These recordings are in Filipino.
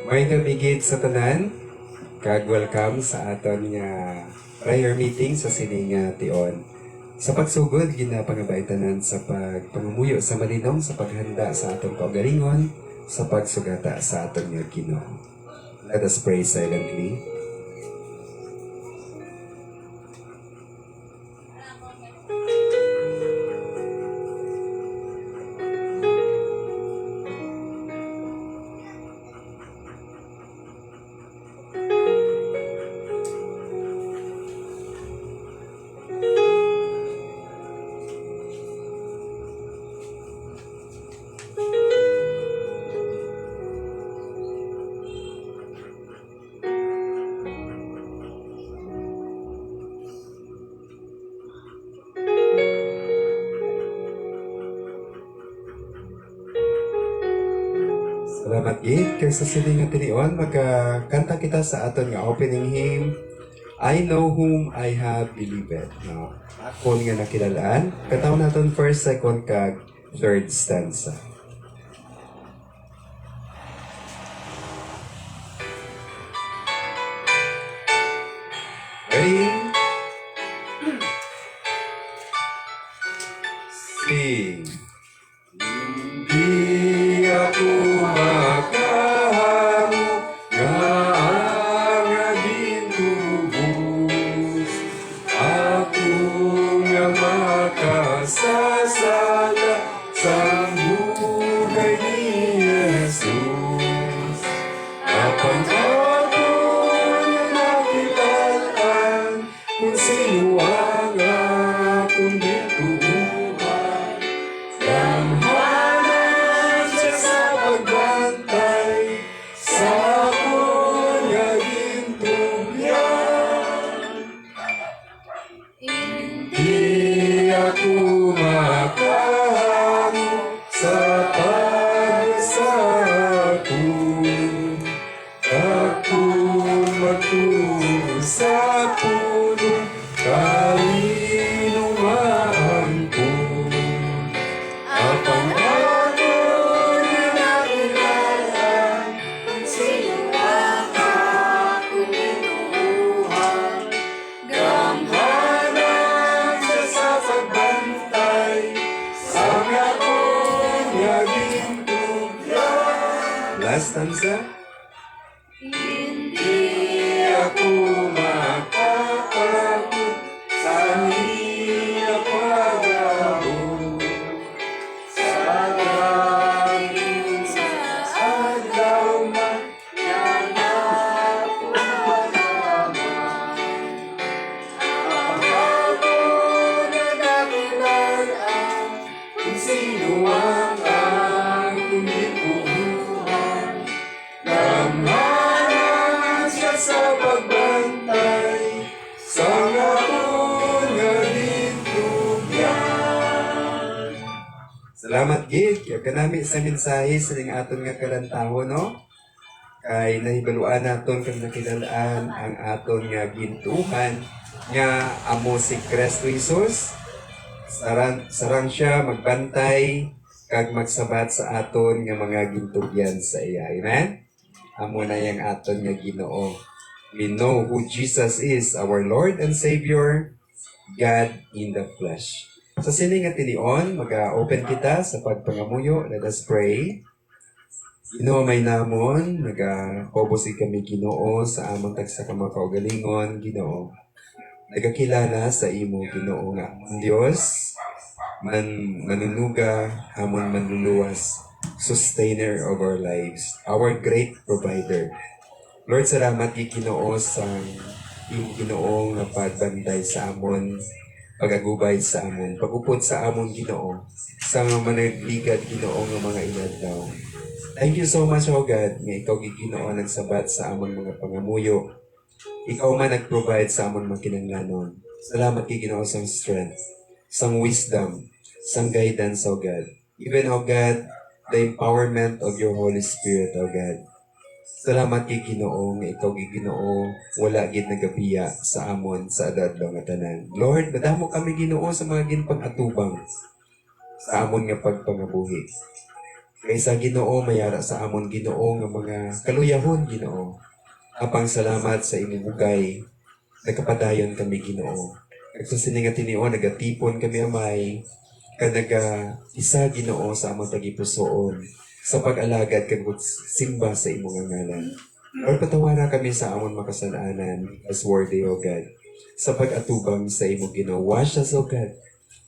May nabigit sa tanan, kag welcome sa aton nga prayer meeting sa sining tion. Sa pagsugod, ginapangabay tanan sa pagpangumuyo sa malinong sa paghanda sa aton kaugalingon, sa pagsugata sa aton nga Ginoo. Let us pray silently. Salamat gid kay sa sining nga tinion magkanta kita sa aton nga opening hymn I know whom I have believed. No? Akon nga nakilalaan. Katawon naton first, second kag third stanza. Ready? Sing. Hindi ako makahamo nga ang aging tubos. Ako nga makasasala sa buhay ni Jesus. Kapag ako nga nakilaan kung sino ang akong bituhan. Damhanan siya sa pagbantay sa akong naging tugyan. Hindi ako makahamo sa pagsako. Ako magtungo sa puno kalinumaan ko. Apang ako ninakilaan kung sino ang akong binubuhan. Gamhanan siya sa pagbantay sa akong naging tugyan. Last stanza. Hindi ako makakapagod sa hirap pag-abot. Sa daging sa adlaw man nanap ko naman. Ang ako na nakilaan kung sino ang akong bituhan. Damhanan siya sa pagbantay sa akong naging tugyan. Salamat gid kay kanami sa mensahe sa ning aton nga kalantaho no. Kay nahibaluan naton kag nakilalaan ang aton nga gintuhan nga amo si Kristo Jesus. Sarang siya magbantay kag magsabat sa aton nga mga gintugyan sa iya. Amen? Amo na yang aton nga Ginoo. We know who Jesus is, our Lord and Savior, God in the flesh. Sa sining nga tinion, mag-open kita sa pagpangamuyo. Let us pray. Ginoo may namon, nagapobosig kami Ginoo sa among tagsa ka mga kaugalingon, Ginoo. Nagakilala sa imo Ginoo nga ang Dios, manunuga, hamon manluluwas, sustainer of our lives, our great provider. Lord, salamat kay Ginoo sa iyong Ginoo nga pagbantay sa amon, pagagubay sa amon, pagupod sa amon Ginoo, sa mga managligad Ginoo nga mga inadlaw. Thank you so much, O God, nga ikaw Ginoo nagsabat sa amon mga pangamuyo. Ikaw man nag-provide sa amon mga kinanglanon. Salamat kay Ginoo sa strength, sang wisdom, sang guidance, O God. Even, O God, the empowerment of your Holy Spirit, O God. Salamat kay Ginoo nga ikaw kay Ginoo wala gid nagabiya sa amon sa adadlaw nga tanan. Lord, madamo kami Ginoo sa mga ginpang-atubang sa amon nga pagpangabuhi. Kaysa Ginoo mayara sa amon Ginoo nga mga kaluyahon Ginoo. Apang salamat sa imong bugay nagkapadayon kami Ginoo. Kag sa sini nga tinio nagatipon kami amay kag isa Ginoo sa among tagipusoon sa pag-alagad kag simba sa imong ngalan. Lord, patawaran kami sa amon makasalanan as worthy, O God, sa pag-atubang sa imong Ginoo. Wash us, O God,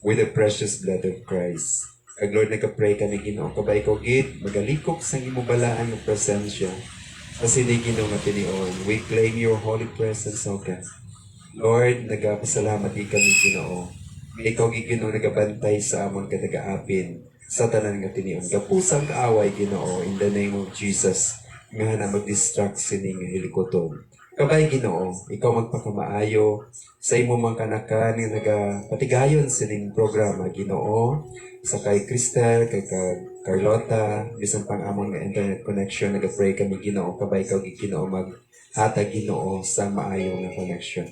with the precious blood of Christ. Kag Lord, nagka-pray kami Ginoo, kabay ko gid magalikok sa imong balaan ng presensya. Sa sini Ginoo nga tinion, we claim your holy presence, O God. Lord, nagapasalamat di kami Ginoo. Ikaw Ginoo nagabantay sa amon kadagaapin sa tanan nga tinion. Gapusang kaaway Ginoo in the name of Jesus nga na mag-distract sining hilikoton. Kabay Ginoo, ikaw magpakamaayo sa imo mga kanakan nga nagapatigayon sining programa Ginoo sa kay Cristel, kay Carlota, bisan pang amon nga internet connection nagapray kami Ginoo kabay ikaw Ginoo maghatag Ginoo sa maayo nga connection.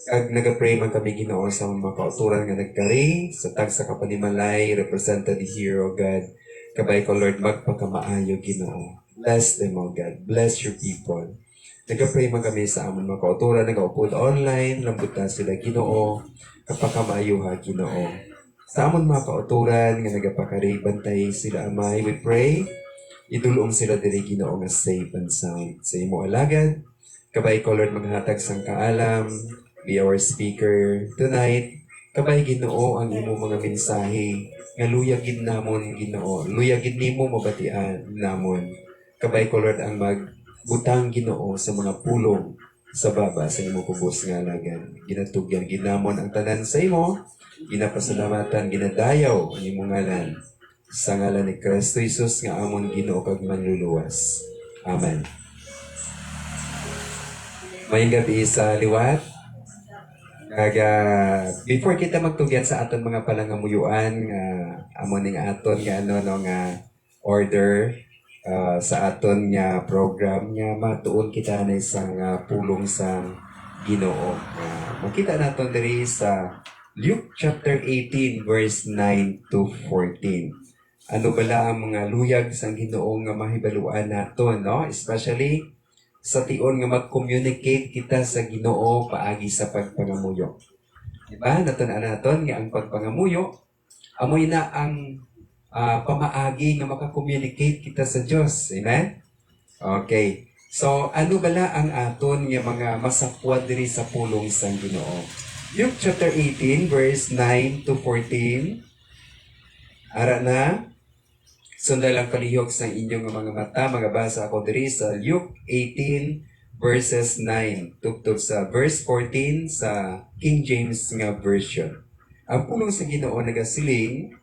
Kag nagapray man kami Ginoo sa mga kauturan nga nagkari sa tag sa kapanimalay represented here, O God. Kabay ko Lord magpakamaayo Ginoo. Bless them, O God. Bless your people. Nagapray man kami sa amon mga kauturan nagaupod online, lambutan sila Ginoo. Kapakamaayo ha Ginoo. Sa amon mga kauturan nga nagapakari bantay sila amay, we pray idulong sila diri Ginoo nga safe and sound. Sa imo alagad, kabay ko Lord maghatag sang kaalam, be our speaker tonight. Kabay Ginoo ang imo mga mensahe nga luyagid namon Ginoo. Luyagid nimo mabatian namon. Kabay ko Lord ang magbutang Ginoo sa mga pulong sa baba sa imo kubos nga alagan. Ginatugyan ginamon ang tanan sa imo. Ginapasalamatan ginadayaw ang imo ngalan. Sa ngalan ni Kristo Jesus nga amon Ginoo kag manluluwas. Amen. Mayong gabi sa liwat. Before kita magtugyan sa aton mga palangamuyuan amon ning aton nga nga order sa aton nga program nga matuon kita na isang pulong sa Ginoo. Makita naton diri sa Luke chapter 18 verse 9 to 14. Ano bala ang mga luyag sa Ginoo nga mahibaluan naton, no? Especially sa tion nga mag-communicate kita sa Ginoo paagi sa pagpangamuyo. Diba? Naton nga ang pagpangamuyo amoy na ang pamaagi nga maka-communicate kita sa Dios. Amen? Okay. So, ano bala ang aton nga mga masapwat diri sa pulong sa Ginoo? Luke chapter 18 verse 9 to 14. Ara na. Sundan lang kalihok sa inyong mga mata, magabasa ako diri sa Luke 18 verses 9 tugtog sa verse 14 sa King James nga version. Ang pulong sa Ginoo nagasiling,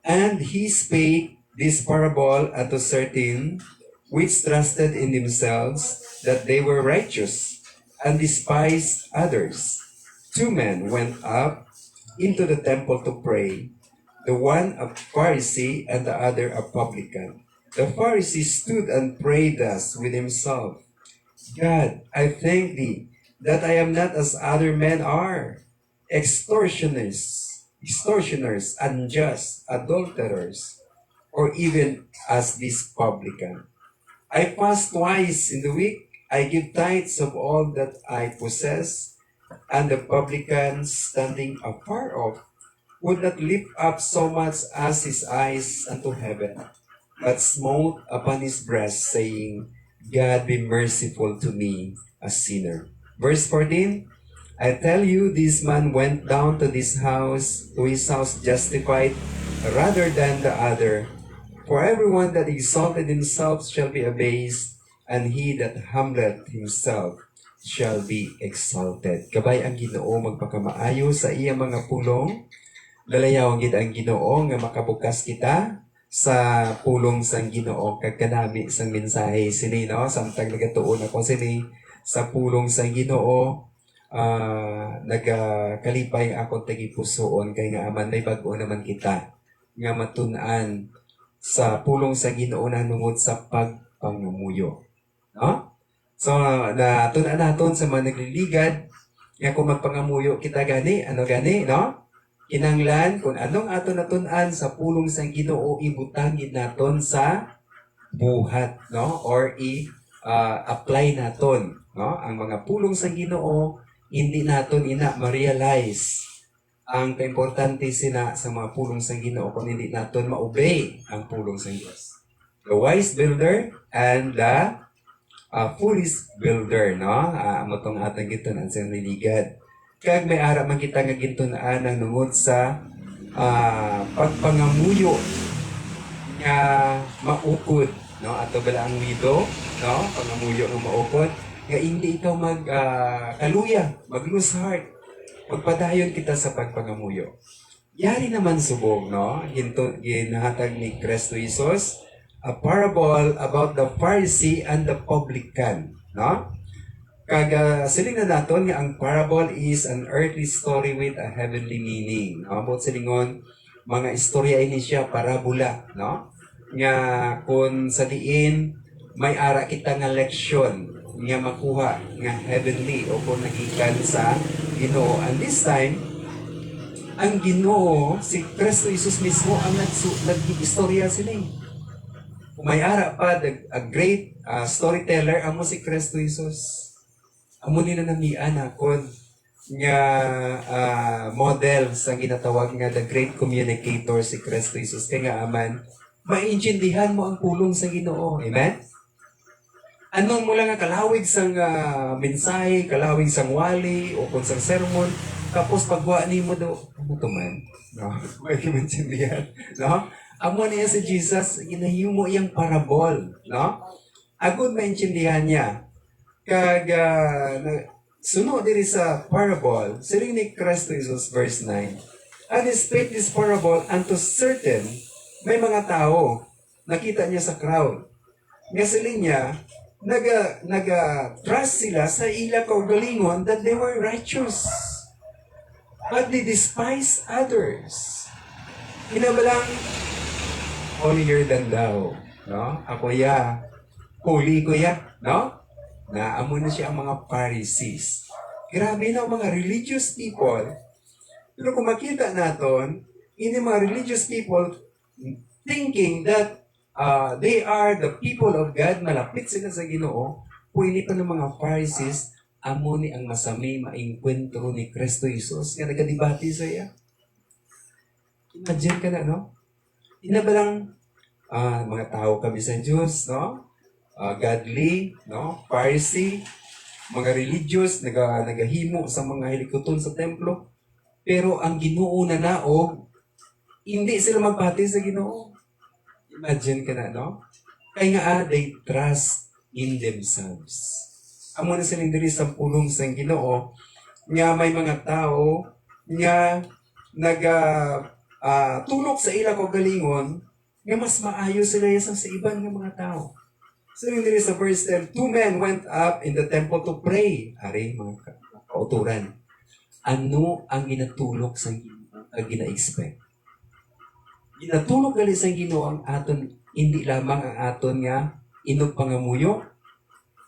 and he spake this parable unto certain which trusted in themselves that they were righteous, and despised others. 2 men went up into the temple to pray, the one a Pharisee and the other a publican. The Pharisee stood and prayed thus with himself, God, I thank thee that I am not as other men are, extortioners, unjust, adulterers, or even as this publican. I fast twice in the week, I give tithes of all that I possess, and the publican, standing afar off, would not lift up so much as his eyes unto heaven, but smote upon his breast, saying, God be merciful to me, a sinner. Verse 14, I tell you, this man went down to his house justified rather than the other. For everyone that exalted himself shall be abased, and he that humbleth himself shall be exalted. Kabay ang Ginoo magpakamaayo sa iya mga pulong. Lalayaw gid ang Ginoo nga makabukas kita sa pulong sang Ginoo kag kanami sang mensahe sini, no? Samtang nagatuon ako sini sa pulong sang Ginoo, nagakalipay ako tagipusoon kay nga aman may bag-o naman kita nga matun-an sa pulong sa Ginoo na nungod sa pagpangamuyo, no? So, natun-an naton sa mga nagliligad nga kung magpangamuyo kita gani, ano gani, no? Kinanglan kung anong aton natun-an sa pulong sa Ginoo ibutangin naton sa buhat, no? Or apply naton, no? Ang mga pulong sa Ginoo hindi naton ina ma-realize ang kaimportante sina sa mga pulong sa Ginoo kung hindi naton ma-obey ang pulong sa Dios. The wise builder and the foolish builder, no? Amo tong atong gitun sa niligad. Kag may ara man kita nga gintunaan ang nungod sa pagpangamuyo nga maukod, no? Ato bala ang widow, no? Pangamuyo nga maukod nga hindi ikaw kaluya, mag-lose heart. Magpadayon kita sa pagpangamuyo. Yari naman subong, no? Ginahatag ni Kristo Jesus a parable about the Pharisee and the publican, no? Siling na naton nga ang parable is an earthly story with a heavenly meaning. No? About silingon, mga istorya ini siya parabola, no? Nga kung sa diin may ara kita nga leksyon nga makuha nga heavenly o kung nagikan sa Ginoo. And this time, ang Ginoo, si Kristo Jesus mismo ang nag-istorya sila. Kung may ara pa, a great storyteller, amo si Kristo Jesus. Amo nila namian akon nga model sa ginatawag nga the great communicator si Kristo Jesus. Kaya nga aman, maintindihan mo ang pulong sa Ginoo. Amen? Anong mo lang nga kalawig sang mensahe, kalawig sang wali, o kung sang sermon, tapos pagwa ni mo do, ano to man? No? May maintindihan. No? Amo niya si Jesus, ginahimo iyang parabol. No? Agud maintindihan niya. Kag sunod diri sa parable, siling ni Kristo Jesus verse 9. And he spake this parable unto certain, may mga tao, nakita niya sa crowd. Nga siling niya, trust sila sa ila kaugalingon that they were righteous. But they despise others. Inabalang, holier than thou. No? Ako ya, holy ko ya. No? Naamo na siya ang mga Pharisees. Grabe na mga religious people. Pero kung makita natin, ini mga religious people thinking that they are the people of God, malapit sila sa Ginoo, pwede pa ng mga Pharisees, amo ni ang masami maengkwentro ni Kristo Jesus nga nagadibati sa iya. Imagine ka na, no? Inabalang mga tao kami sa Diyos, no? Godly, no? Pharisee, mga religious, nagahimo sa mga hilikoton sa templo. Pero ang Ginoo na naog, hindi sila magpati sa Ginoo. Imagine ka na, no? Kaya nga, they trust in themselves. Amo na silang diri sa pulong sa Ginoo, nga may mga tao nga tulok sa ila kaugalingon, nga mas maayo sila sa iban nga mga tao. So, diri sa verse 10, 2 men went up in the temple to pray. Ari, mga kauturan. Ano ang ginatulok sa Ginoo? Ang gina-expect? Ginatulok gali sa Ginoo ang aton, hindi lamang ang aton nga inog pangamuyo,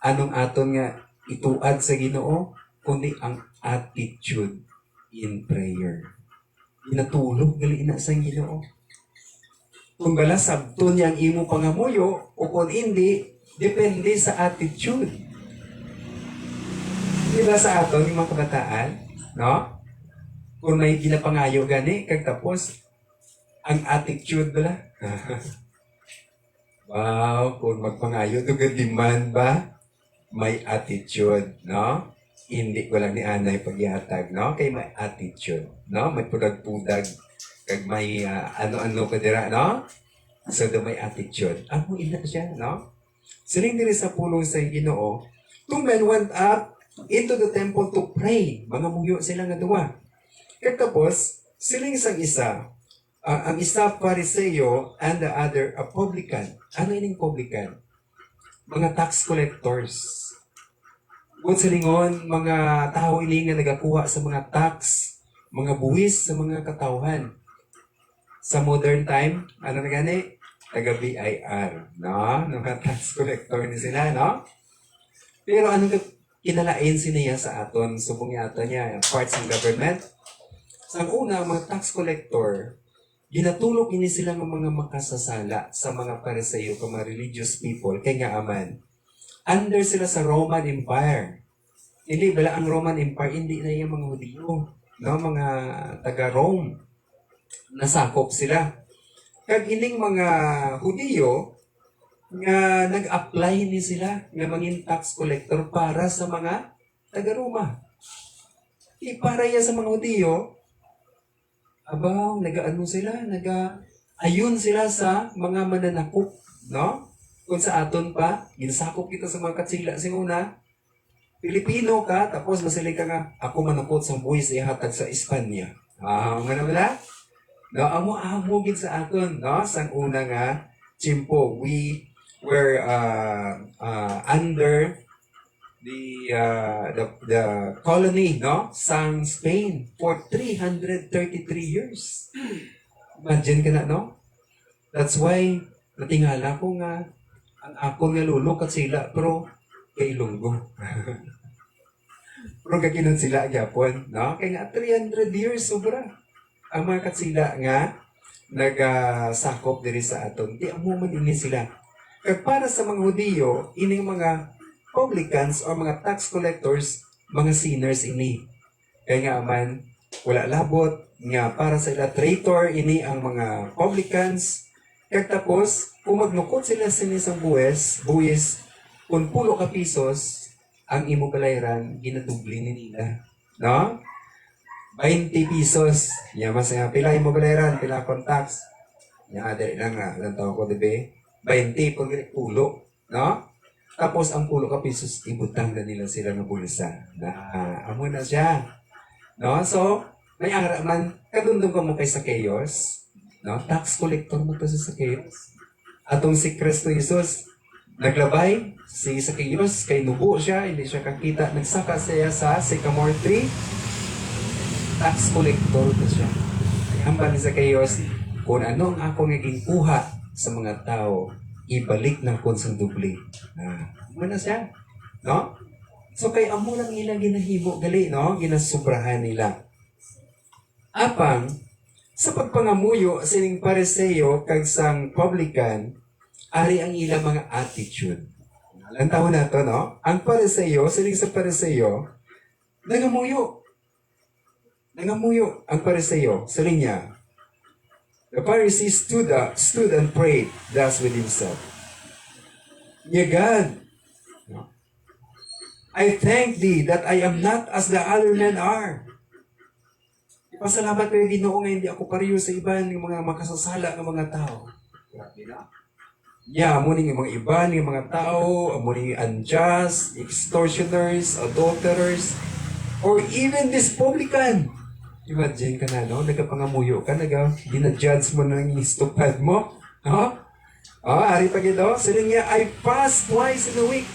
anong aton nga ituad sa Ginoo, kundi ang attitude in prayer. Ginatulok gali ina sa Ginoo. Kung bala sabto niya ang imo pangamuyo, o kung hindi, depende sa attitude. Diba sa aton, yung mga kabataan, no? Kung may ginapangayo gani, kag tapos, ang attitude bala. Wow, kung magpangayo, dugan demand ba? May attitude, no? Hindi ko lang ni Anay paghihatag, no? Kay may attitude, no? May pudag-pudag, kag may ano-ano ka dira, no? So, may attitude. Amo ina siya, no? Siling diri sa pulong sa Ginoo, 2 men went up into the temple to pray. Mga muyo sila nga duwa. Kaya tapos, siling sang isa, ang isa Pariseo and the other a publican. Ano ining publican? Mga tax collectors. Kung silingon, mga tao ini nga nagakuha sa mga tax, mga buwis sa mga katawhan. Sa modern time, ano na gani? Taga-BIR, no? Mga tax collector ni sila, no? Pero anong kinalain siniya sa aton? Subong ato niya, parts ng government. Sa una, ang mga tax collector, ginatulog ini sila ng mga makasasala sa mga Pariseo, mga religious people, kay nga aman. Under sila sa Roman Empire. Hindi, bala ang Roman Empire, hindi na yung mga Hudiyo, no? Mga taga-Rome, nasakop sila. Kag ining mga Hudiyo, nga nag-apply ni sila nga mangin tax collector para sa mga taga-Roma. Para yan sa mga Hudiyo, abaw, nag-ano sila, nag-ayun sila sa mga mananakop, no? Kung sa aton pa, ginasakop kita sa mga katsila sa una, Pilipino ka, tapos masali ka nga, ako manakot sa buwis ihatag sa Espanya. Nga naman. No, amo gid sa aton, no? Sang una nga, chimpo, we were under the colony, no? Sang Spain for 333 years. Imagine ka na, no? That's why, natingala ko nga, ang ako nga lulo kat sila, pero kay Ilonggo. Pero kaginon sila gyapon, no? Kaya nga 300 years sobra. Ang mga katsila nga nagasakop diri sa aton. Di amo man ini sila. Kag para sa mga Hudiyo, ining mga publicans o mga tax collectors, mga sinners ini. Kaya nga man wala labot nga para sa ila traitor ini ang mga publicans. Kag tapos kung magnukot sila sa isang buwis, kung 10 ka pisos, ang imo balayran, ginadubli ni nila. No? 20 pesos. Mas nga, pila imo balayran, pila akong tax. Dali lang nga, ilang taon ko, diba? 20, pag pulo. No? Tapos, ang 10 ka pisos, ibutang na nila sila ng bulsa. Amo na siya. No? So, may ara man, kadundong ka mo kay Zacchaeus. No? Tax collector mo to sa Zacchaeus. Atong si Kristo Jesus, naglabay si Zacchaeus, kay nubo siya, hindi siya kakita. Nagsaka siya sa sycamore tree. Tax collector to siya. Hambal ni Zacchaeus, kung ano ang ako naging kuha sa mga tao, ibalik ng konsang dubli. Muna siya. No? So kay amo lang ilang ginahimo gali, no? Ginasubrahan nila. Apang, sa pagpangamuyo sining Pariseo kag sang publican, ari ang ilang mga attitude. Alam taon na to, no? Ang Pariseo, sining sa Pariseo, nangamuyo. Nangamuyo ang Pariseo. Siling niya, the Pharisee stood and prayed thus with himself. Dear God, no? I thank thee that I am not as the other men are. Ipasalamat ko yung Ginoo nga hindi ako pareho sa iba ng mga makasasala ng mga tao. Grabe na. Muning yung mga iba ng mga tao, muning unjust, extortioners, adulterers, or even this publican. Imagine ka na, no? Nagkapangamuyo ka, dinadjudge mo ng istupad mo. No? Ari pa gito, sila nga, I fast twice in a week.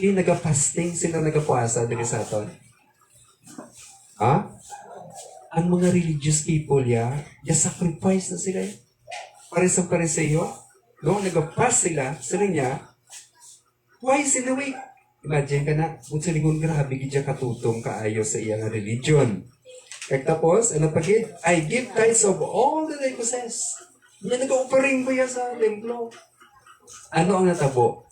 Nagka-fasting sila, nagka-puasa dito sa aton. Ang mga religious people, sacrifice na sila. Para sa Pariseo, no? Nag-fast sila niya, twice in a week. Imagine ka na, kung sa lingon grabe, gidya katutong kaayo sa iyang religion. Kaya tapos, ano pagid? I give tithes of all that I possess. Yan, nag-offering ko yan sa templo. Ano ang natabo?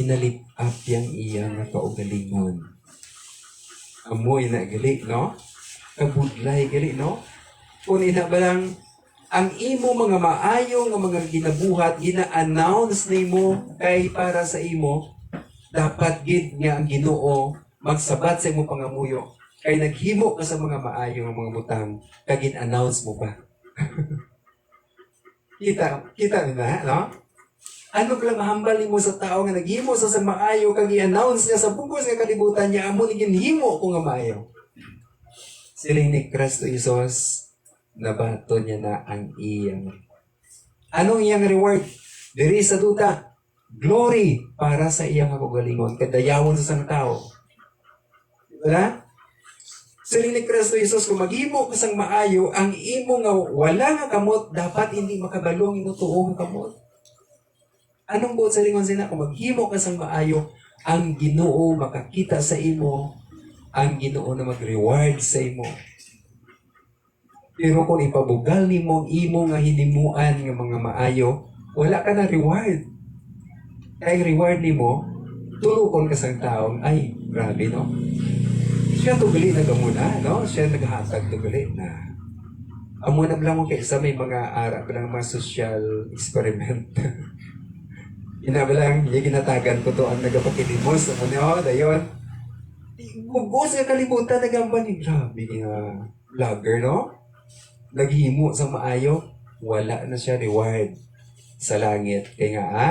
Inalip up yang iyang kaugalingon. Amoy na gali, no? Kabudlay gali, no? Kung ina ba lang, ang imo mga maayo nga mga ginabuhat, gina-announce nimo kay para sa imo, dapat gid nga ang Ginoo magsabat sa imo pangamuyo. Kay naghimo ka sa mga maayo nga mga butang, kag gin-announce mo pa. kita na, no? Ano lang hambal mo sa tao nga naghimo sa maayo kag i-announce niya sa bugos nga kalibutan niya amo ni ginhimo ko nga maayo. Siling ni Kristo Jesus, nabato niya na ang iyang. Anong iyang reward? Diri sa duta, glory para sa iyang kagalingon, kadayawon sa sang tao. Diba? Siling ni Kristo Jesus, kung maghimo ka sang maayo, ang imo nga wala nga kamot, dapat hindi makabalong inutuong kamot. Anong buot sa lingon sila? Kung maghimo ka sang maayo, ang Ginoo makakita sa imo, ang Ginoo na mag-reward sa imo. Pero kung ipabugal nimo ang imo nga hinimuan nga mga maayo, wala ka na reward. Kaya ang reward nimo, tulukon ka sang taong, ay, grabe, no? Siya tugali na gamuna, no? Siya naghatag tugali na. Amo na lang mo kay isa may mga ara pa ng mga social experiment. Inabalang, yung ginatagan ko to ang nagapakilimos. Ako niyo, dayon. Bugos nga kalimutan, nagamban ni grabe nga vlogger, no? Naghimo sa maayo, wala na siya reward sa langit. Kaya nga,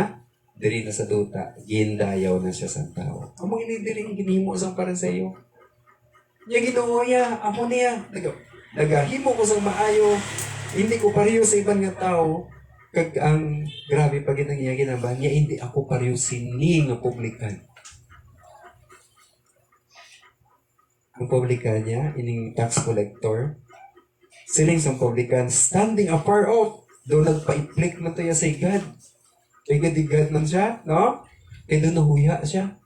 diri na sa duta, gindayaw na siya sa tao. Amo ini diri ginhimo sa para sa iyo. Yung Ginoo ya, amo niya. Nagahimo ko sa maayo, hindi ko pareho sa ibang nga tao. Kag ang grabe pag ang iya ginaban niya, hindi ako pareho sini nga publikan. Ang publikan niya, ining tax collector, siling sa publikan, standing afar off, doon nagpa-inflict man to ya sa God. Kay gadigad man siya, no? Kay doon nahuya siya.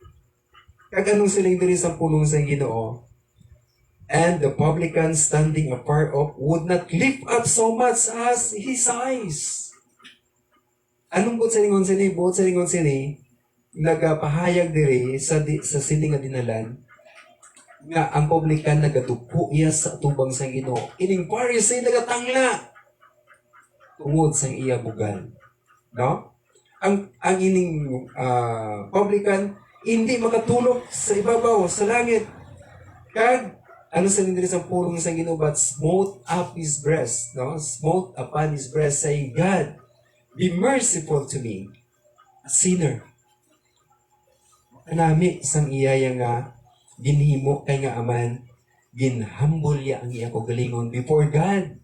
Kag anong siling diri sa pulong sa Ginoo? And the publican standing afar off would not lift up so much as his eyes. Anong buot sa lingon sini? Buot sa lingon sini, nagapahayag diri sa siling nga dinalan, nga ang publican nagatupo iya sa tubang sa Ginoo. Ining Pharisee nagatangla tungod sa iya bugal. No? Ang ining publican hindi makatulog sa ibabaw, sa langit. Kag ano sa nindiri sa pulong sa Ginoo, but smote up his breast, no? Smote upon his breast, saying, God, be merciful to me, a sinner. Kanami sang iya nga ginhimo kay nga aman, ginhambol ya ang iya kagalingon before God.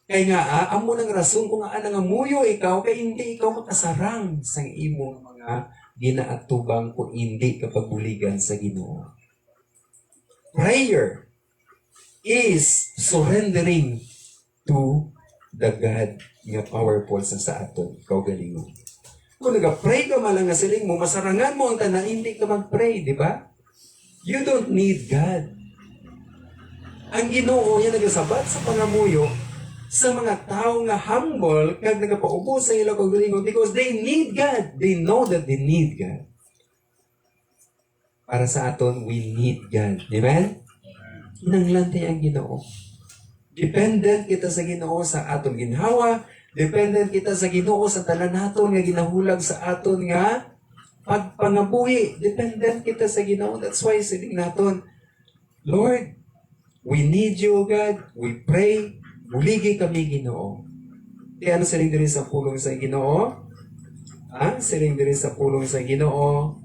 Kay nga, amo nang rason kung nga muyo ikaw, kay hindi ikaw makasarang sang imong mga ginaatubang kung hindi kapag buligan sa Ginoo. Prayer is surrendering to the God nga powerful sa aton kaugalingon. Kung nag-pray ka malang nga siling mo, masarangan mo ang tanan, hindi ka mag-pray, di ba? You don't need God. Ang Ginoo niya nagasabat sa pangamuyo sa mga tao nga humble kag nagapaubos sa ilang kaugalingon because they need God. They know that they need God. Para sa aton, we need God. Amen? Inanglantay ang Ginoo. Dependent kita sa Ginoo sa aton ginhawa. Dependent kita sa Ginoo sa tanan naton nga ginahulag sa aton nga pagpangabuhi. Dependent kita sa Ginoo. That's why siling naton, Lord, we need you, God. We pray. Buligi kami, Ginoo. Kaya ano siling diri sa pulong sa Ginoo? Siling diri sa pulong sa Ginoo,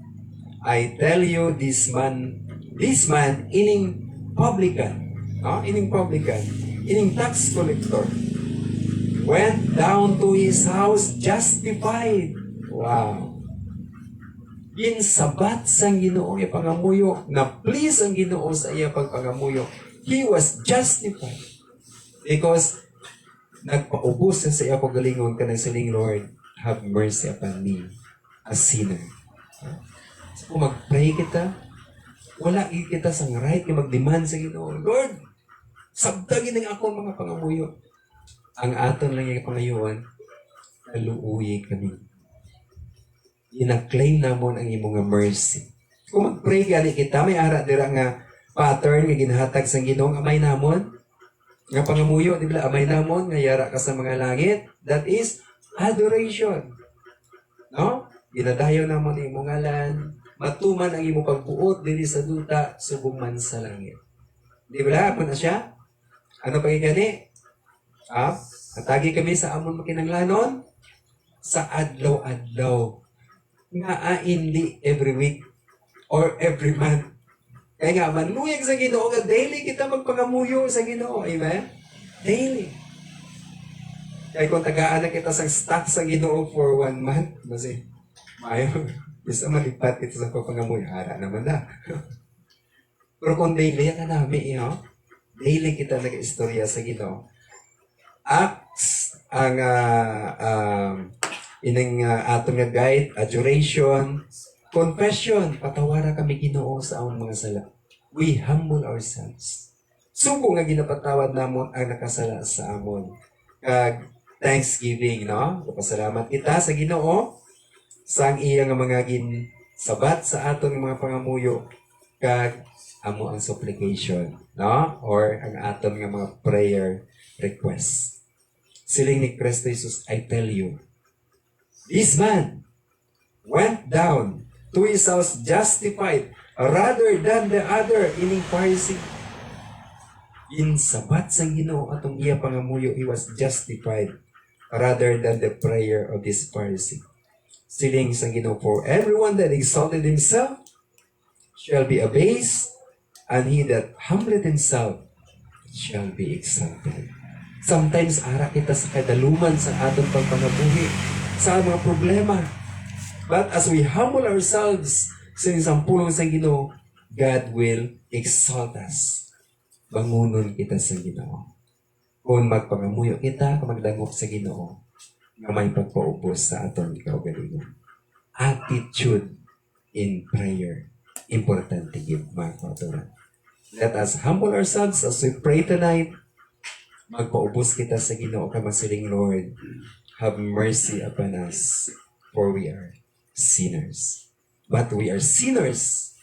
I tell you, this man, ining publican, ining tax collector, went down to his house justified. Wow. Insabat sang Ginoo iya pangamuyo, na please ang Ginoo sa iya pagpangamuyo. He was justified. Because nagpaubos sa iya pagalingon ka ng siling, Lord, have mercy upon me, a sinner. So, kung mag-pray kita, wala kita sang right na mag-demand sa Ginoo, Lord, sabtagin ng ako mga pangamuyo. Ang aton lang yung pangayuan, kaluuyi kami. Ina-claim namon ang imong mercy. Kung mag-pray gani kita, may ara dira nga pattern nga ginhatag sang Ginoo, amay namon nga pangamuyo, di ba? Amay namon nga yara ka sa mga langit. That is adoration. No? Ginadayaw namon ang imong ngalan, matuman ang imong pagbuot diri sa duta, subong man sa langit. Di ba? Ako na siya? Ano pa gani? Atagi kami sa amon makinanglanon sa adlaw-adlaw. Nga hindi every week or every month. Kaya nga, manluyag sa Ginoo, nga daily kita magpangamuyo sa Ginoo. Amen? Daily. Kaya kung tagaan na kita sa stock sa Ginoo for 1 month, kasi mayo, bisa malipat kita sa pagpangamuyo. Hara naman na. Pero kung daily, yan na namin, daily kita nag-istorya sa Ginoo. Acts, ang aton nga guide, adoration, confession, patawara kami Ginoo sa among mga sala. we humble ourselves. Subo nga ginapatawad namon ang nakasala sa amon. Kag Thanksgiving, no? Pasalamat kita sa Ginoo sa ang iya nga mga sabat sa aton nga mga pangamuyo kag amo ang supplication, no? Or ang aton nga mga prayer request. Siling ni Kristo Jesus, I tell you, this man went down to his house justified rather than the other, ining Pharisee. In sabat sa Ginoo atong iya pangamuyo, he was justified rather than the prayer of this Pharisee. Siling sa Ginoo, for everyone that exalted himself shall be abased, and he that humbled himself shall be exalted. Sometimes ara kita sa kadaluman sa atong pagpangabuhi, sa mga problema. But as we humble ourselves sa isang pulong sa Ginoo, God will exalt us. Bangunon kita sa Ginoo. Kung magpangamuyo kita, kung magdangop sa Ginoo, nga may pagpaubos sa aton kaugalingon. Attitude in prayer. Importante yun, mga kauturan. Let us humble ourselves as we pray tonight. Magpaubos kita sa Ginoo, kamasiling Lord, have mercy upon us, for we are sinners. But we are sinners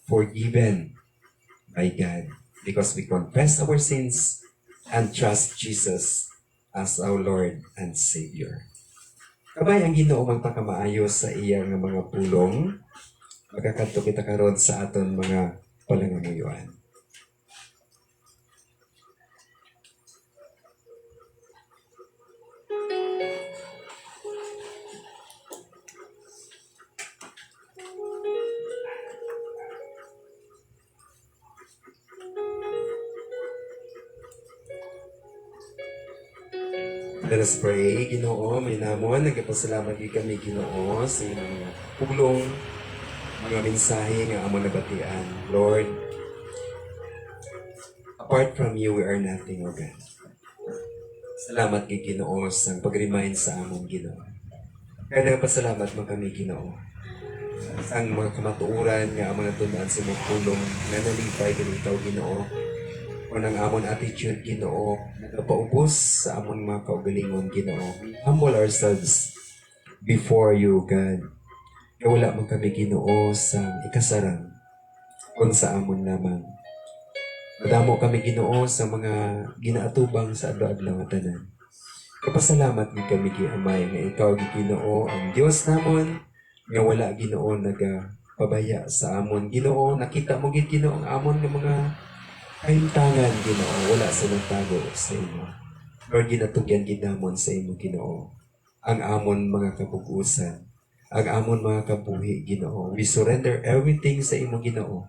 forgiven by God because we confess our sins and trust Jesus as our Lord and Savior. Kabay ang Ginoo magpakamaayo sa iyang mga pulong, magkakanto kita karon sa aton mga palangamuyuan. Let us pray. Ginoo, may namon, nagpasalamat kami Ginoo sa mga pulong, mga mensahe nga amon nabatian. Lord, apart from you, we are nothing, O God. Salamat kay Ginoo sa pag-remind sa amon Ginoo. Kaya nagpasalamat mo kami Ginoo. Ang mga kamatuuran nga amon natundaan sa mga pulong na nalipay ganitaw Ginoo. O ng amon attitude Ginoo, nagapaubos sa amon mga kaugalingon Ginoo. We humble ourselves before you, God. Kaya wala man kami Ginoo sa ikasarang kung sa amon lamang. Madamo kami Ginoo sa mga ginaatubang sa adlaw-adlaw nga tanan. Kapasalamat ni kami Amay nga ikaw Ginoo ang Dios namon nga wala Ginoo nagapabaya sa amon Ginoo. Nakita mo Ginoo ang amon nga mga kahintangan Ginoo, wala sa nagtago sa imo. Lord, ginatugyan ginamon sa imo Ginoo. Ang amon mga kabugusan, ang amon mga kabuhi Ginoo. We surrender everything sa imo Ginoo.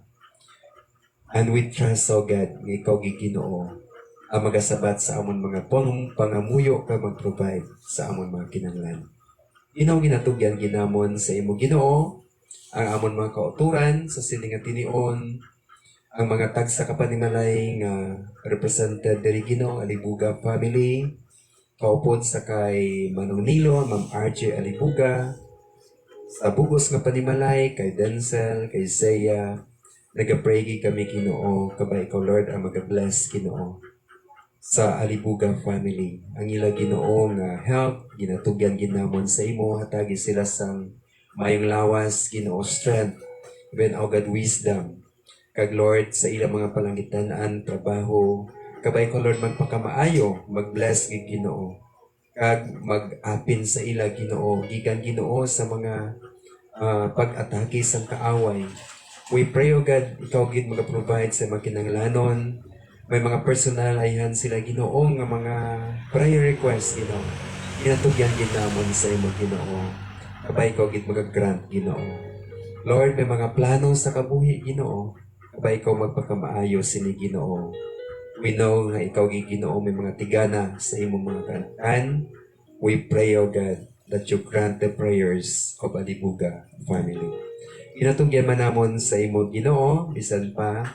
And we trust, O God, nga ikaw Ginoo, ang magasabat sa amon mga pangamuyo ka mag-provide sa amon mga kinanglan. Ginoo, ginatugyan ginamon sa imo Ginoo, ang amon mga kauturan sa sining nga tinion, ang mga tagsa kapanimalay nga represented diri Ginoo Alibuga family, kaupod sa kay Manong Nilo, Ma'am RJ Alibuga, sa bugos nga panimalay kay Denzel, kay Zeya, nagapray kami Ginoo, kabay ko Lord ang mag-bless Ginoo sa Alibuga family. Ang ila Ginoo nga help, ginatugyan ginamon sa imo, hatagi sila sang mayong lawas, Ginoo strength, even O God wisdom. Kag Lord, sa ilang mga palangitanaan, trabaho, kabay ko Lord magpakamaayo, mag-bless kay Ginoo. Kag mag-apin sa ila Ginoo, gikan Ginoo sa mga pag-atake sa kaaway. We pray O God, ikaw gid mag-provide sa mga kinanglanon. May mga personal ayhan sila Ginoo nga mga prayer request Ginoo. Ginatugyan ginamon sa imo Ginoo. Kabay ko gid mag-grant Ginoo. Lord, may mga plano sa kabuhi Ginoo. Kabay ikaw magpakamaayo sini Ginoo. We know nga ikaw Ginoo may mga tigana sa imong mga kantan. We pray, O God, that you grant the prayers of Alibuga family. Inatugyan man namon sa imo Ginoo, bisan pa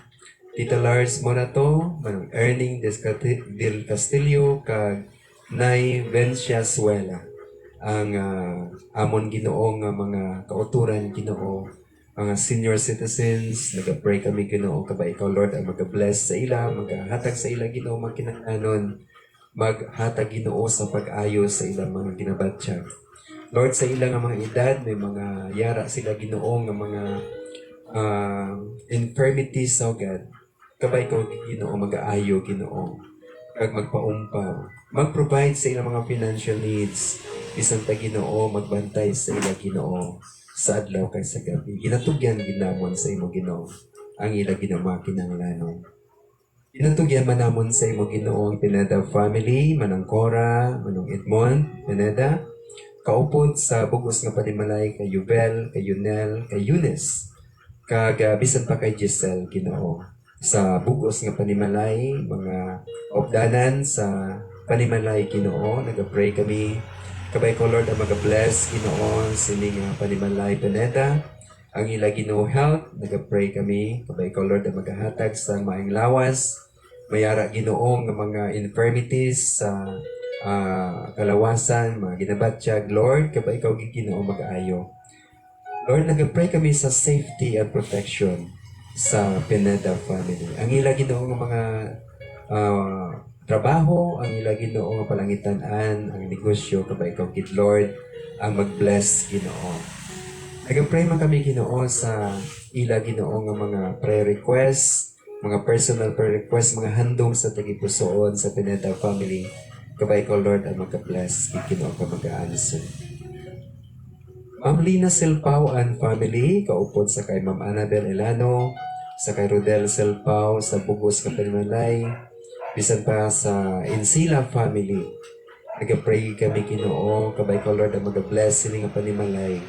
Tita Lars mo na to, Manong Erning del Castillo, kag Nay Venciasuela. Ang amon Ginoo nga mga kauturan Ginoo, mga senior citizens, nag-pray kami Ginoo kabay ikaw Lord ang mag-bless sa ila, maghatag sa ila Ginoo magkinahanglanon, maghatag Ginoo sa pag-ayo sa ilang mga ginabatsyag. Lord, sa ilang mga edad, may mga yara sila Ginoo nga mga infirmities, oh God. Kabay ko Ginoo mag-aayo Ginoo. Kag magpaumpaw. Mag-provide sa ilang mga financial needs. Bisan ta Ginoo magbantay sa ilang Ginoo sa adlaw kay sa gabi. Ginatugyan ginamon sa imo Ginoo ang ilang ginama kinahanglanon. Ginatugyan manamon sa imo Ginoo ang Pineda family, manang Cora, manong Edmond, Pineda, kaupod sa bugos nga panimalay kay Yubel, kay Yunel, kay Eunice, kag bisan pa kay Giselle Ginoo. Sa bugos nga panimalay, mga opdanan sa panimalay Ginoo, nag-pray kami. Kabay ko Lord ang mag-bless Ginoo sini nga panimalay Pineda. Ang ila Ginoo health, nag-pray kami. Kabay ko Lord ang maghahatag sa maayong lawas. Mayara Ginoo nga mga infirmities sa kalawasan, mga ginabatsyag. Lord, kabay ikaw Ginoo mag-ayo. Lord, nag-pray kami sa safety and protection sa Pineda family. Ang ila Ginoo nga mga trabaho, ang ila Ginoo nga palangitan-an, ang negosyo, kabay ikaw gid Lord, ang mag-bless Ginoo. Nag-pray man kami Ginoo sa ila Ginoo nga mga prayer requests, mga personal prayer requests, mga handom sa tagipusoon sa Pineda family. Kabay ko Lord ang mag-bless, Ginoo ka mag-aanson. Ma'am Lina Silpao and family, kaupod sa kay Ma'am Annabel Elano, sa kay Rodel Silpao, sa Bugos Kapilmalay, bisan pa sa Insila family. Nag-pray kami Ginoo, kabay ko Lord ang mag-bless sila nga panimalay.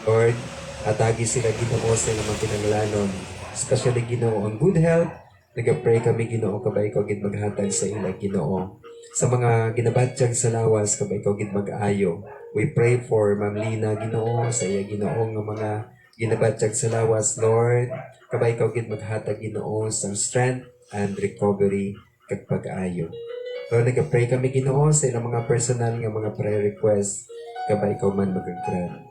Lord, atagi sila Ginoo sa ilang mga kinanglanon, especially Ginoo ang good health. Nag-pray kami Ginoo, kabay ko gid maghatag sa ilang Ginoo. Sa mga ginabatsyag sa lawas, kabay ko gid mag-ayo. We pray for Ma'am Lina Ginoo, sa iya Ginoo nga mga ginabatsyag sa lawas, Lord. Kabay ko gid maghatag Ginoo sa strength and recovery kag pag-ayo. Lord, nag-pray kami Ginoo sa ilang mga personal nga mga prayer requests, kabay ko man mag-grant.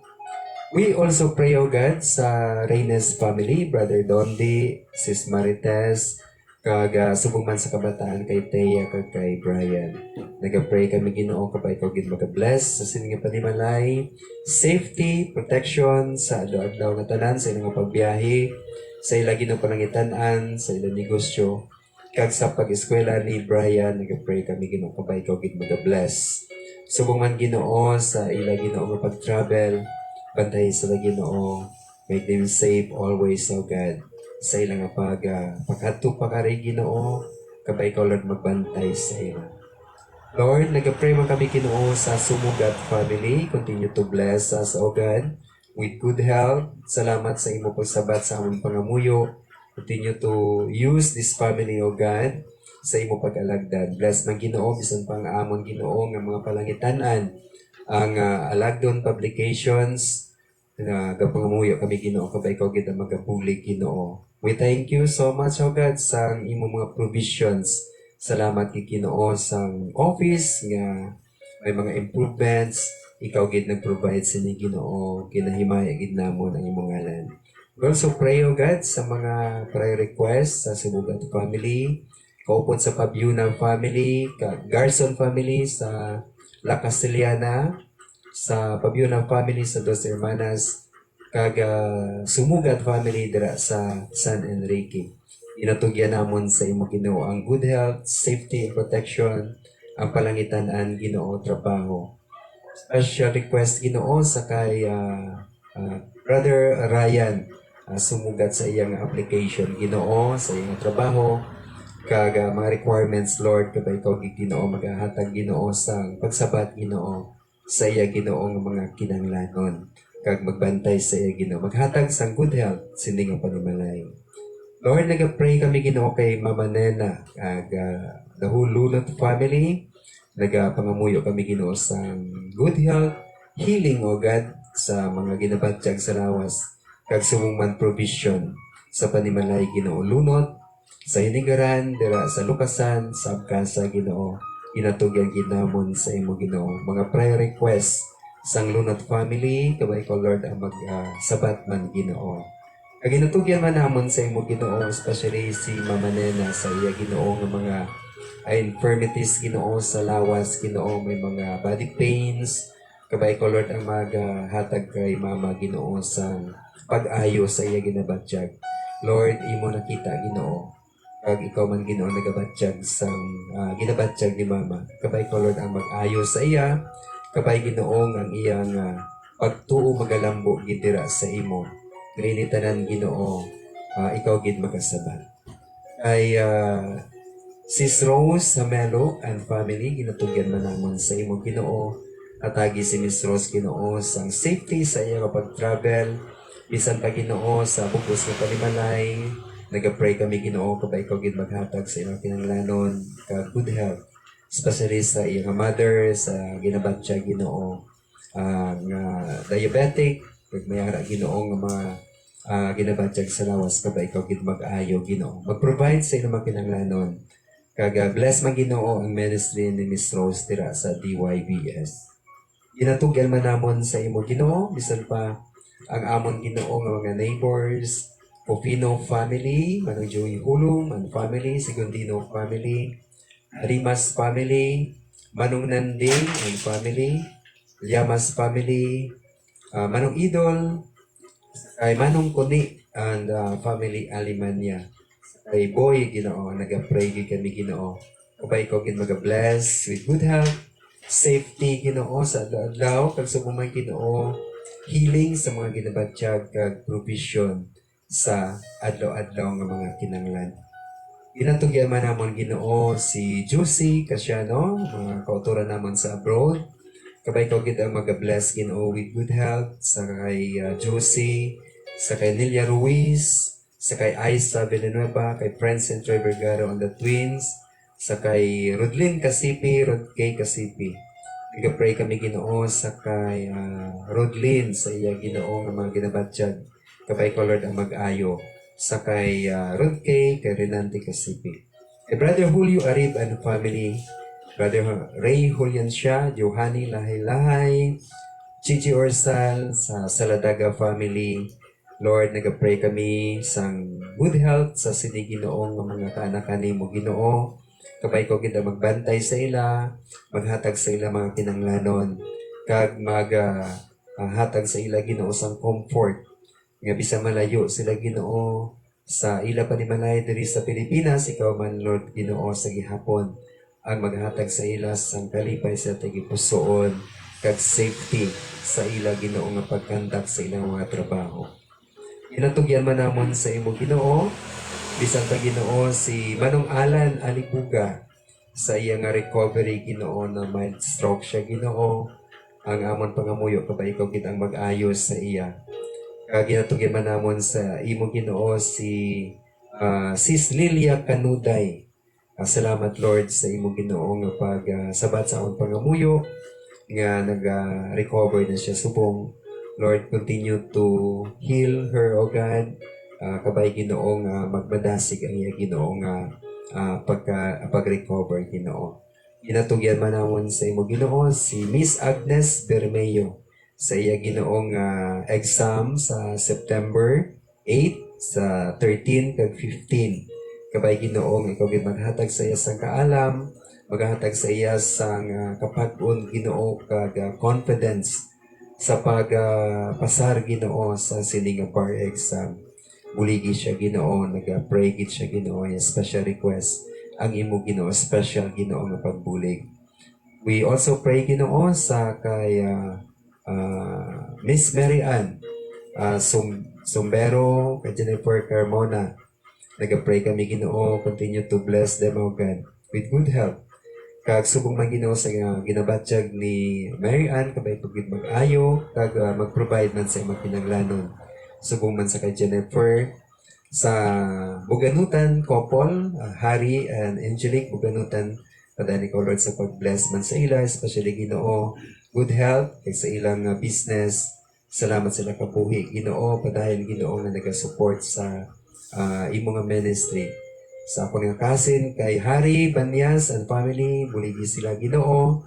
We also pray, O God, sa Reynes family, Brother Dondi, Sis Marites, kag subong man sa kabataan kay Thea kag kay Brian. Nag-pray kami Ginoo kabay ko gid mag-bless sa sining panimalay, safety, protection sa adlaw-adlaw nga tanan sa ilang pagbiyahe, sa ilang Ginoo panangitan-an, sa ilang negosyo, kag sa pag-eskwela ni Brian. Nag-pray kami Ginoo kabay ko gid mag-bless. Subong man Ginoo sa ilang Ginoo nga pag-travel, bantay sa Ginoo, make them safe always, O God. Sa ilang paghato pagari Ginoo, kabay ikaw Lord magbantay sa ila. Lord, nag-pray man kami Ginoo sa Sumugat family. Continue to bless us, O God, with good health. Salamat sa imo pagsabat sa among pangamuyo. Continue to use this family, O God, sa imo pag-alagdan. Bless man Ginoo, bisan pang amon Ginoo nga mga palangitan-an, ang Alagdon Publications, na gapangamuyo kami Ginoo, kabay ko gid ang magabulig Ginoo. We thank you so much, O God, sa imo mga provisions. Salamat kay Ginoo sa office nga may mga improvements. Ikaw gid nag-provide sa ni Ginoo, kinahimaya gid namon ang imong ngalan. We also pray, O God, sa mga prayer requests sa Subugat family, kaupod sa Pabiuna family, Garson family sa La Castellana, sa Pabiuna family sa Dos Hermanas, kag Sumugat family dira sa San Enrique. Inatugyan namon sa imo Ginoo ang good health, safety and protection, ang palangitan-an Ginoo trabaho. Special request Ginoo sa kay Brother Ryan, sumugat sa iyang application Ginoo sa iyang trabaho, kag mga requirements Lord, kabay ikaw Ginoo maghahatag Ginoo sa pagsabat Ginoo sa iya Ginoo nga mga kinahanglanon, kag magbantay sa iya Ginoo, maghatag sang good health sindi nga panimalay. Lord, nag-pray kami Ginoo kay Mama Nena kag the whole Lulot family. Nagapangamuyo kami Ginoo sang good health, healing, O God, sa mga ginabatsyag sa lawas, kag sumungman provision sa panimalay Ginoo. Lunot sa Hinigaran, dira sa Lukasan, sa Abkasa Ginoo, inatugyan ginamon sa imo Ginoo. Mga prayer requests sang Lunat family, kabay ko Lord ang magsabat man Ginoo. Kag ginatugyan man namon sa imo Ginoo, especially si Mama Nena sa iya Ginoo nga mga infirmities Ginoo sa lawas Ginoo, may mga body pains. Kabay ko Lord ang maghatag kay Mama Ginoo sa pag-ayo sa iya ginabatyag. Lord, imo nakita Ginoo. Kag ikaw man Ginoo nagabatyag sa ginabatyag ni Mama. Kabay ko Lord ang mag-ayo sa iya. Kabay Ginoo ang iyang pagtuo magalambo gitira sa imo. Dili tanan Ginoo, ikaw gid makasabat. Ay Sis Rose Samelo and family, ginatugyan man namon sa imo Ginoo. Atagi si Miss Rose Ginoo sa safety sa iya pag-travel. Bisan pa Ginoo sa bugos nga panimalay. Nagapray kami Ginoo kabay ikaw gid maghatag sa imong kinahanglanon ka good health. Especially sa iyang mother, sa ginabatya Ginoo, nga diabetic, kag mayara Ginoo nga mga ginabatyag sa lawas kabay ikaw gid mag-ayo Ginoo. Mag-provide sa ilang mga kinahanglanon. Kag bless man Ginoo ang ministry ni Miss Rose tira sa DYBS. Ginatugyan man namon sa imo Ginoo, bisan pa ang amon Ginoo nga mga neighbors, Pofino family, Manong Joey Hulong and family, Segundino family, Rimas family, Manong Nanding and family, Llamas family, Manong Idol, kay Manong Kuni and family Alimanya. Kay Boy Ginoo, nag-pray gid kami Ginoo. Kabay ko gid mag-bless with good health, safety Ginoo sa adlaw kag sa bumay Ginoo, healing sa mga ginabatyag kag provision sa adlaw-adlaw nga mga kinanglan. Ginatugyan man namon Ginoo si Juicy Casiano, mga kauturan namon sa abroad. Kabay ko gid ang mag-bless Ginoo with good health sa kay Juicy, sa kay Nelia Ruiz, sa kay Aisa Villanueva, kay Prince and Troy Vergara on the twins, sa kay Rodlin Kasipi, Rodkay Kasipi. Nagapray kami Ginoo sa kay Rodlin sa iya Ginoo nga mga ginabatyag. Kabay ko Lord ang mag-ayo sa kay Rodkay, kay Renante Kasipi. Kay Brother Julio Arib and family, Brother Ray Juliansya, Johanny Lahay-Lahay, Chichi Orsal sa Saladaga family. Lord, nagapray kami sang good health sa sini Ginoo nga mga kaanak nimo Ginoo. Kabay ko kita magbantay sa ila, maghatag sa ila mga kinanglanon, kag hatag sa ila Ginoo sang comfort. Nga bisa malayo sila Ginoo sa ila panimalay diri sa Pilipinas, ikaw man Lord Ginoo sa gihapon ang maghatag sa ila sang kalipay sa tagipusoon kag safety sa ila Ginoo nga pagkandak sa ilang mga trabaho. Inatugyan man namon sa imo Ginoo, bisan pa Ginoo si Manong Alan Alibuga sa iya nga recovery Ginoo na mild stroke siya Ginoo. Ang amon pangamuyo kabay ikaw gid ang mag-ayos sa iya. Ginatugyan man namon sa imo Ginoo si Sis Lilia Kanuday. Salamat Lord sa imo Ginoo nga sabat sa akong pangamuyo nga nag-recover na siya subong. Lord, continue to heal her, O God. Kabay Ginoo nga magmadasig ang iya Ginoo nga pag-recover Ginoo. Ginatugyan man namon sa imo Ginoo si Miss Agnes Bermeo sa iya Ginoong exam sa September 8 sa 13 kag 15. Kabay Ginoong ikaw gid maghatag sa iya sang kaalam, maghatag sa iya sang kapag-on Ginoo kag confidence sa pasar Ginoo sa sining bar exam. Buligi siya Ginoo, nag-pray gid siya Ginoo, special request ang imo Ginoo, special Ginoo nga pagbulig. We also pray Ginoo sa kay Miss Mary Ann Sumbero, kay Jennifer Carmona. Nag-pray kami Ginoo, continue to bless them, O God, with good health. Kag subong man Ginoo sa ginabatyag ni Mary Ann, kabay pagid mag-ayo, kag mag-provide man sa imong kinahanglanon. Subong man sa kay Jennifer, sa Buganutan couple, Harry and Angelique Buganutan, padani ko Lord sa pag-bless man sa ila, especially Ginoo, good health, kay sa ilang business. Salamat sila kabuhi Ginoo, padayon Ginoo nga nag-support sa imong ministry. Sa ako nga kasin kay Harry Banyas and family, buligi sila Ginoo,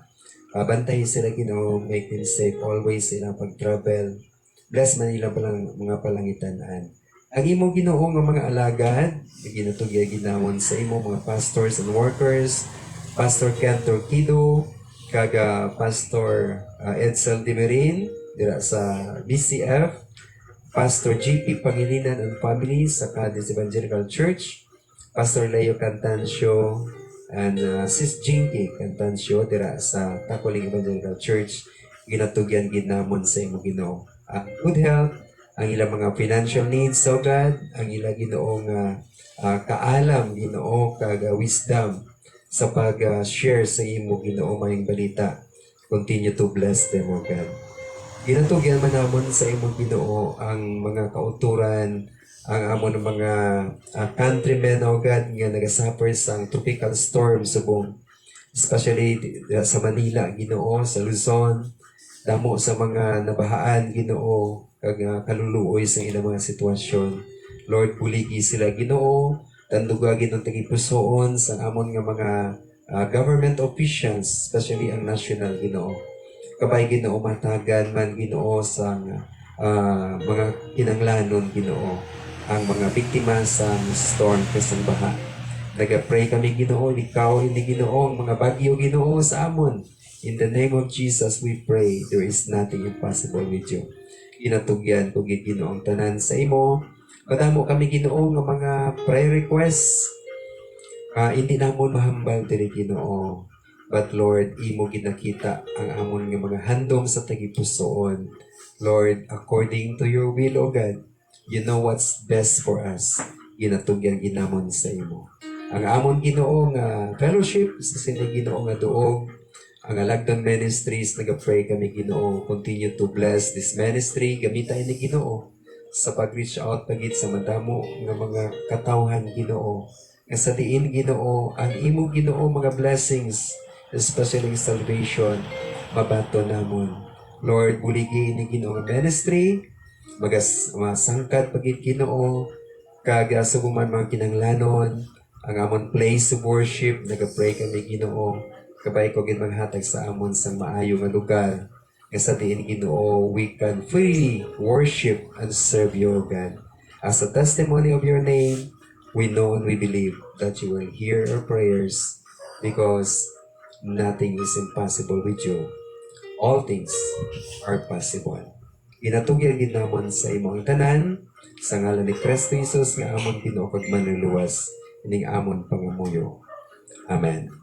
bantayin sila Ginoo, make them safe always sila pag-travel. Bless man nila palang mga palangitan-an. Ang imo Ginoo nga mga alagad, ginatugya ginawon sa imo mga pastors and workers, Pastor Ken Torquido, kaga Pastor Edsel Dimerin, dira sa BCF, Pastor GP Pangilinan and Family sa Cadiz Evangelical Church, Pastor Leo Cantancio, and Sis Jinky Cantancio, dira sa Tacoling Evangelical Church, ginatugyan ginamon sa imo Ginoo. Good health, ang ilang mga financial needs, so God, ang ilang Ginoong kaalam, Ginoo, kaga wisdom, sa pag-share sa imo Ginoo mayong balita. Continue to bless them, O God. Ginatugyan man namon sa imo Ginoo ang mga kauturan, ang amon mga countrymen, O God, nga nagasuffer sa tropical storm subong, especially sa Manila, Ginoo, sa Luzon, damo sa mga nabahaan, Ginoo, kag kaluluoy sa ilang mga sitwasyon. Lord, puligi sila, Ginoo, tandugagin ng tagipusoon sa amon nga mga government officials, especially ang national, Ginoo. Kabay, Ginoo, matagan man, Ginoo, sa mga kinanglanon, Ginoo, ang mga biktima sa storm kasang baha. Nag-pray kami, Ginoo, ikaw, hindi Ginoo, ang mga bagyo, Ginoo, sa amon. In the name of Jesus, we pray, there is nothing impossible with you. Inatugyan, tugid, Ginoo, ang tanan sa imo. Kadamo kami, Ginoo, nga mga prayer requests. Hindi namon mahambal diri, Ginoo. But Lord, imo ginakita ang amon nga mga handom sa tagipusoon. Lord, according to your will, O God, you know what's best for us. Ginatugyan ginamon sa imo. Ang amon Ginoo nga fellowship sa sini Ginoo nga duog, ang Alagdan Ministries, nag-pray kami, Ginoo, continue to bless this ministry, gamita ini, Ginoo, sa pag-reach out pagit sa madamo nga mga katawhan, Ginoo, nga sa diin, Ginoo, ang imo, Ginoo, mga blessings, especially salvation, mabato namon. Lord, buligi ini, Ginoo, nga ministry, masangkat pagit, Ginoo, kaga sa buman mga kinanglanon, ang amon place of worship, nag-pray kami, Ginoo, kabay ko maghatag sa amon sa maayo nga lugar, nga sa diin, Ginoo, we can freely worship and serve you, God. As a testimony of your name, we know and we believe that you will hear our prayers because nothing is impossible with you. All things are possible. Inatugyan ginamon sa imong tanan, sa ngalan ni Kristo Jesus nga amon Ginoo kag manluluwas, ining amon pangamuyo. Amen.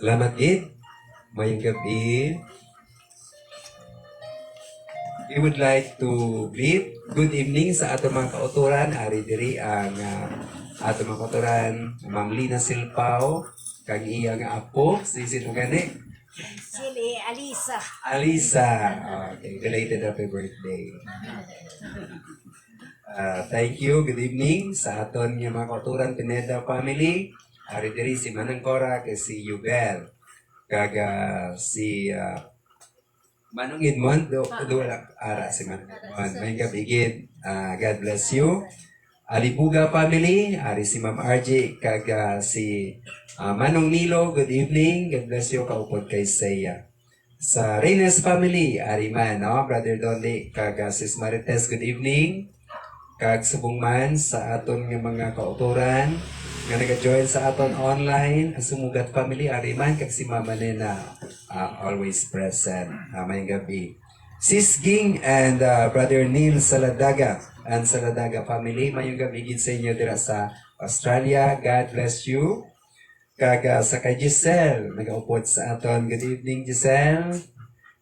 Salamat, Gid. Mayong gabi. We would like to greet good evening sa ato mga kauturan. Ari diri ang ato mga kauturan, Ma'am Lina Silpao, kag iya nga apo, sino gani? Sili Alisa. Alisa. Okay, belated happy birthday. Thank you. Good evening sa aton nga mga kauturan Pineda family. Ari diri si Manang Cora kay si Yubel. Kaga si Manong Edmond, wala ara si Manong Edmond. May gabigid. God bless you. Alibuga family, ari si Ma'am RJ, kaga si Manong Nilo, good evening. God bless you, kaupod kay Saya. Sa Reynes family, ari man, no? Brother Donde, kaga sis Marites, good evening. Kag subong man sa aton nga mga kauturan, nga nag-join sa aton online, Sumugat family, ari man, kag si Mama Nena, always present. Mayang gabi. Sis Ging and Brother Neil Saladaga and Saladaga family, mayong gabi gid sa inyo dira sa Australia. God bless you. Kaga sa kay Giselle, nag-upod sa aton. Good evening, Giselle.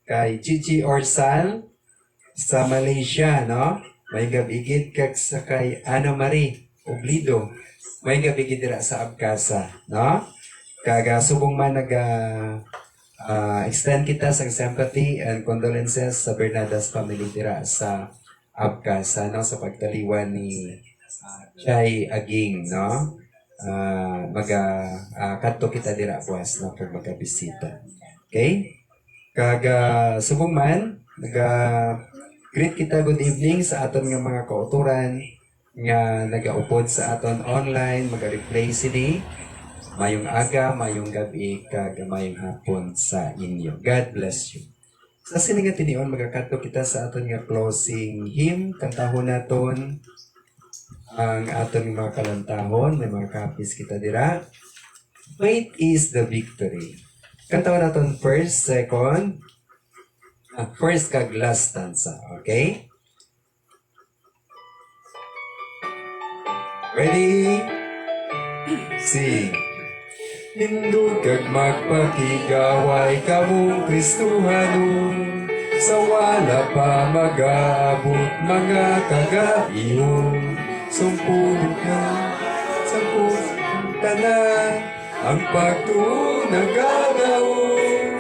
Kay Gigi Orsal sa Malaysia, no? Mayong gabi gid kag sa kay Ana Marie Oblido. Mayong gabi gid dira sa Abkasa, no? Kaga subong man extend kita sa sympathy and condolences sa Bernadas family dira sa Abkasa, no, sa pagtaliwan ni Chay Aging, no. Kadto kita dira buwas na pag magabisita. Okay? Kaga subong man greet kita good evening sa aton nga mga kauturan nga nagaupod sa aton online, maga-replay sini. Mayong aga, mayong gabi, kag mayong hapon sa inyo. God bless you. Sa sininga tinion, magkakato kita sa aton nga closing hymn. Kantahon naton ang aton mga kalantahon. May mga copies kita dira. Faith is the victory. Kantahon naton first, second, first kag last stanza. Okay? Ready? Sing. Hindog kag magpakigaway kamong Kristuhano, sa wala pa mag-aabot mga kagabihon. Sumpulog na sa pusong tanan, ang pagtuo nagadaon.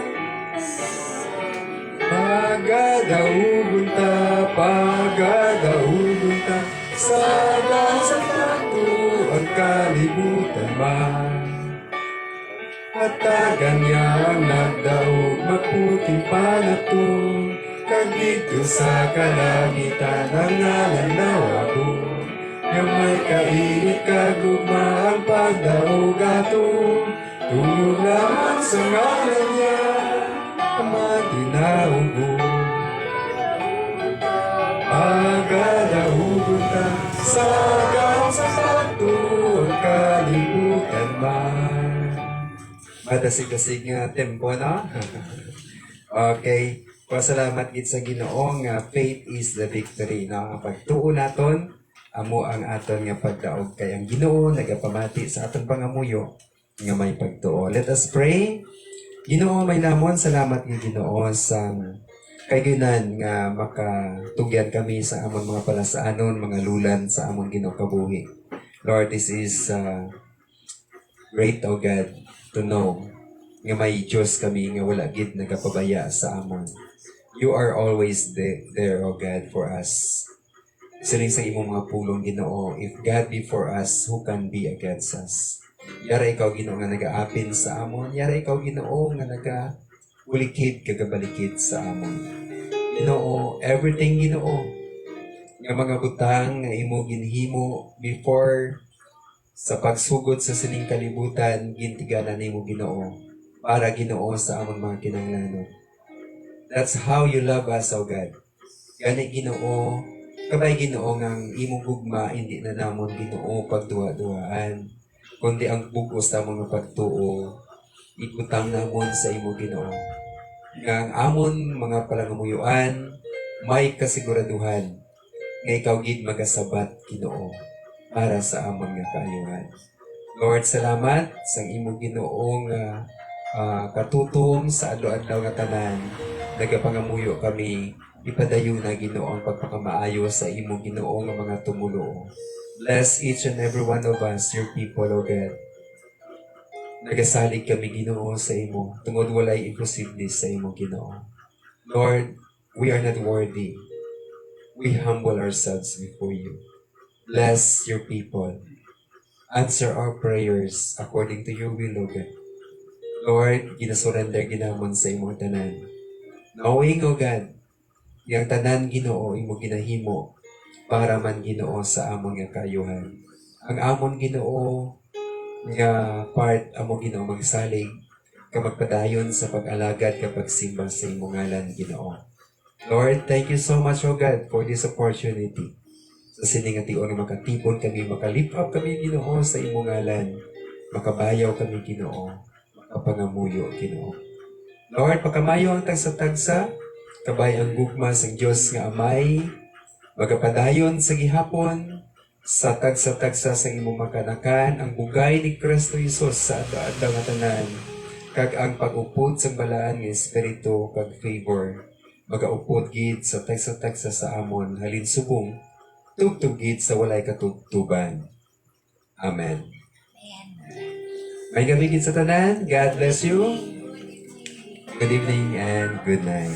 Pagadahugon ta, sagang sa pagtuo ang kalibutan man. At tagan niya ang nagdaog, maputing palato, kag dito sa kalangitan ang ngalan na wago. Nga may kainit kagugma ang pagdaog ato, tungod lamang sa ngalan niya, matinaugo. Pagadahugon ta, sagang sa pagtuo ang kalibutan man. Madasig-dasig nga tempo, no? Okay. Pasalamat gid sa Ginoo nga faith is the victory, no? Ang pagtuo naton amo ang aton nga pagdaog kay ang Ginoo nagapamati sa aton pangamuyo nga may pagtuo. Let us pray. Ginoo, may namon salamat nga Ginoo sa kaygunan nga makatugyan kami sa amon mga palasaanon, mga lulan sa amon Ginoo kabuhi. Lord, this is great, O God, to know nga may Diyos kami nga wala gid nagapabaya sa amon. You are always there, O God, for us. Siling sa imong mga pulong, Ginoo, if God be for us, who can be against us? Yara ikaw, Ginoo, nga nag-aapin sa amon. Yara ikaw, Ginoo, nga nag-ulikid, kagabalikid sa amon. Ginoo, everything, Ginoo, nga mga butang nga imo ginhimo before sa pagsugod sa sining kalibutan, gintiganan nimo Ginoo, para Ginoo sa among mga kinahanglanon. That's how you love us, O God. Gani Ginoo, kabay Ginoo ngang imong gugma, hindi na namon Ginoo pagduwa-duwaan, kundi ang bugos sa mga pagtuo, ikutang namon sa imo Ginoo. Nga ang amon mga palangamuyuan, may kasiguraduhan, nga ikaw gid magasabat Ginoo, para sa amon nga kaayuhan. Lord, salamat sa imo Ginoong katutom sa adlaw-adlaw nga tanan. Nagapangamuyo kami, ipadayon na Ginoo ang pagpakamaayo sa imo Ginoo nga mga tumulo. Bless each and every one of us, your people, O God. Nagasalig kami Ginoo sa imo, tungod walay imposible sa imo Ginoo. Lord, we are not worthy. We humble ourselves before you. Bless your people. Answer our prayers according to your will, O God. Lord, ginasurrender ginamon sa imong tanan. Knowing, O God, yung tanan Ginoo, imo ginahimo, para man Ginoo sa amon nga kaayuhan. Ang amon Ginoo, nga part amo Ginoo magsalig, kamagpadayon sa pag-alagad kapag simba sa imong ngalan Ginoo. Lord, thank you so much, O God, for this opportunity. Sa sining ation nga makatipon kami, makalip up kami Ginoo sa imong ngalan, makabayaw kami Ginoo, makapangamuyo Ginoo. Lord, pakamayo ang tagsa-tagsa, kabay ang gugma sa Diyos nga Amay, magapadayon sa gihapon, sa tagsa-tagsa sa imong makanakan, ang bugay ni Kristo Jesus sa adlaw nga tanan, kag ang pag-upod sa balaan nga Espiritu kag favor, magaupod gid sa tagsa-tagsa sa amon, halin subong, tugtugid sa walay katugtuban. Amen. May gabi gid sa tanan. God bless you. Good evening and good night.